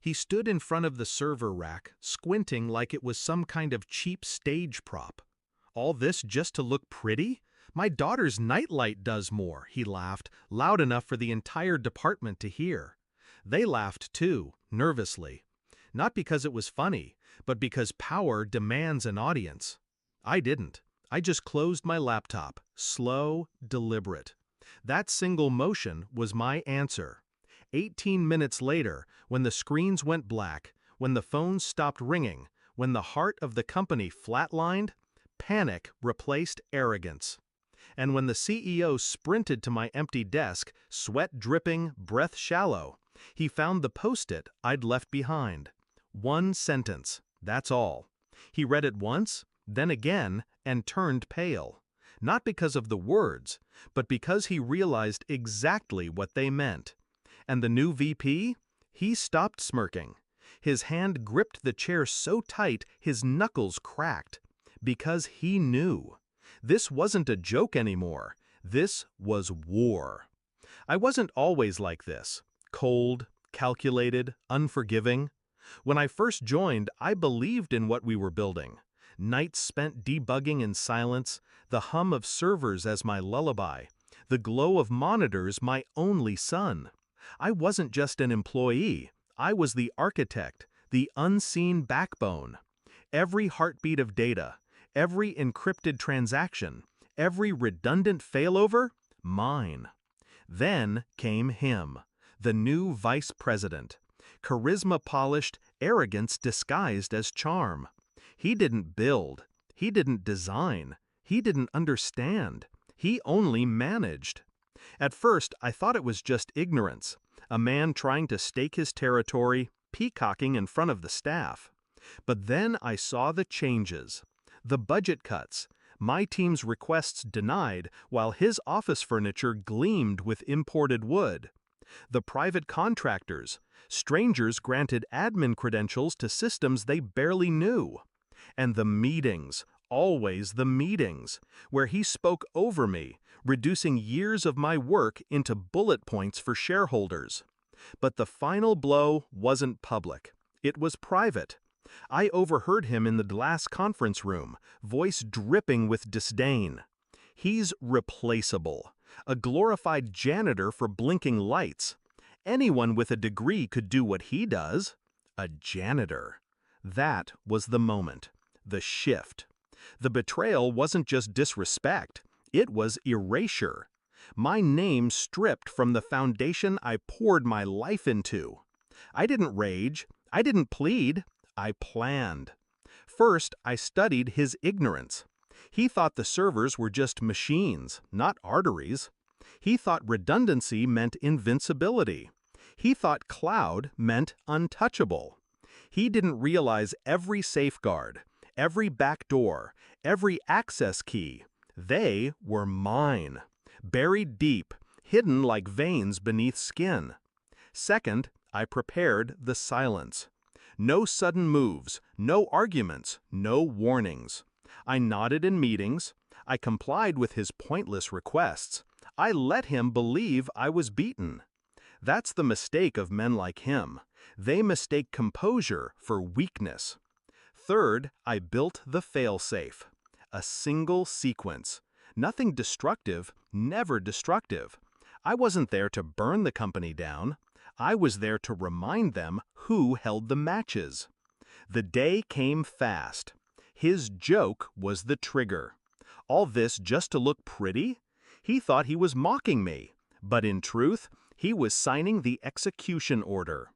He stood in front of the server rack, squinting like it was some kind of cheap stage prop. "All this just to look pretty? My daughter's nightlight does more," he laughed, loud enough for the entire department to hear. They laughed too, nervously. Not because it was funny, but because power demands an audience. I didn't. I just closed my laptop, slow, deliberate. That single motion was my answer. 18 minutes later, when the screens went black, when the phones stopped ringing, when the heart of the company flatlined, panic replaced arrogance. And when the CEO sprinted to my empty desk, sweat dripping, breath shallow, he found the post-it I'd left behind. One sentence, that's all. He read it once, then again, and turned pale. Not because of the words, but because he realized exactly what they meant. And the new VP? He stopped smirking. His hand gripped the chair so tight his knuckles cracked. Because he knew. This wasn't a joke anymore. This was war. I wasn't always like this. Cold, calculated, unforgiving. When I first joined, I believed in what we were building. Nights spent debugging in silence, the hum of servers as my lullaby, the glow of monitors my only sun. I wasn't just an employee. I was the architect, the unseen backbone. Every heartbeat of data, every encrypted transaction, every redundant failover, mine. Then came him, the new vice president. Charisma polished, arrogance disguised as charm. He didn't build. He didn't design. He didn't understand. He only managed. At first, I thought it was just ignorance, a man trying to stake his territory, peacocking in front of the staff. But then I saw the changes. The budget cuts, my team's requests denied while his office furniture gleamed with imported wood. The private contractors, strangers granted admin credentials to systems they barely knew. And the meetings, always the meetings, where he spoke over me, reducing years of my work into bullet points for shareholders. But the final blow wasn't public. It was private. I overheard him in the glass conference room, voice dripping with disdain. He's replaceable. A glorified janitor for blinking lights. Anyone with a degree could do what he does. A janitor. That was the moment. The shift. The betrayal wasn't just disrespect. It was erasure. My name stripped from the foundation I poured my life into. I didn't rage. I didn't plead. I planned. First, I studied his ignorance. He thought the servers were just machines, not arteries. He thought redundancy meant invincibility. He thought cloud meant untouchable. He didn't realize every safeguard, every backdoor, every access key. They were mine, buried deep, hidden like veins beneath skin. Second, I prepared the silence. No sudden moves, no arguments, no warnings. I nodded in meetings. I complied with his pointless requests. I let him believe I was beaten. That's the mistake of men like him. They mistake composure for weakness. Third, I built the failsafe. A single sequence. Nothing destructive, never destructive. I wasn't there to burn the company down. I was there to remind them who held the matches. The day came fast. His joke was the trigger. All this just to look pretty? He thought he was mocking me, but in truth, he was signing the execution order.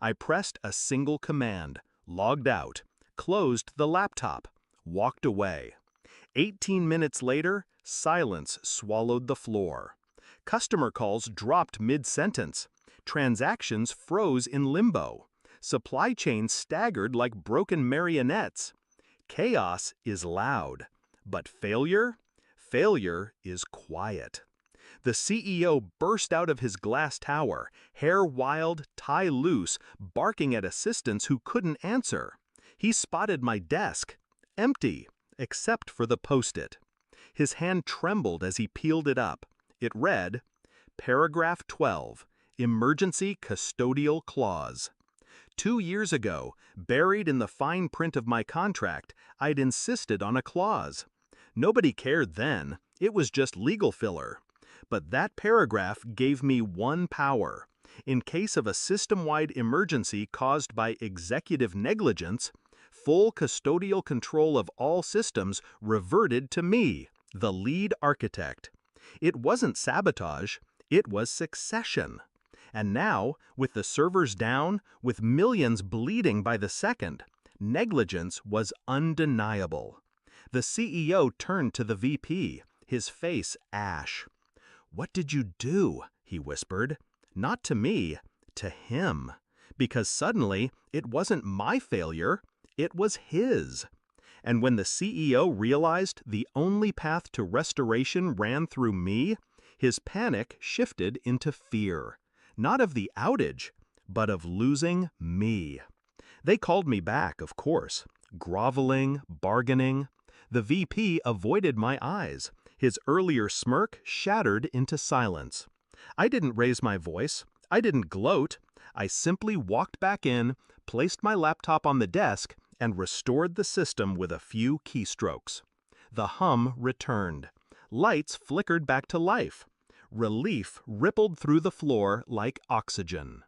I pressed a single command, logged out, closed the laptop, walked away. 18 minutes later, silence swallowed the floor. Customer calls dropped mid-sentence. Transactions froze in limbo. Supply chains staggered like broken marionettes. Chaos is loud, but failure? Failure is quiet. The CEO burst out of his glass tower, hair wild, tie loose, barking at assistants who couldn't answer. He spotted my desk, empty, except for the post-it. His hand trembled as he peeled it up. It read, Paragraph 12, Emergency Custodial Clause. 2 years ago, buried in the fine print of my contract, I'd insisted on a clause. Nobody cared then, it was just legal filler. But that paragraph gave me one power. In case of a system-wide emergency caused by executive negligence, full custodial control of all systems reverted to me, the lead architect. It wasn't sabotage, it was succession. And now, with the servers down, with millions bleeding by the second, negligence was undeniable. The CEO turned to the VP, his face ash. "What did you do?" he whispered. Not to me, to him. Because suddenly, it wasn't my failure, it was his. And when the CEO realized the only path to restoration ran through me, his panic shifted into fear. Not of the outage, but of losing me. They called me back, of course, groveling, bargaining. The VP avoided my eyes. His earlier smirk shattered into silence. I didn't raise my voice. I didn't gloat. I simply walked back in, placed my laptop on the desk, and restored the system with a few keystrokes. The hum returned. Lights flickered back to life. Relief rippled through the floor like oxygen.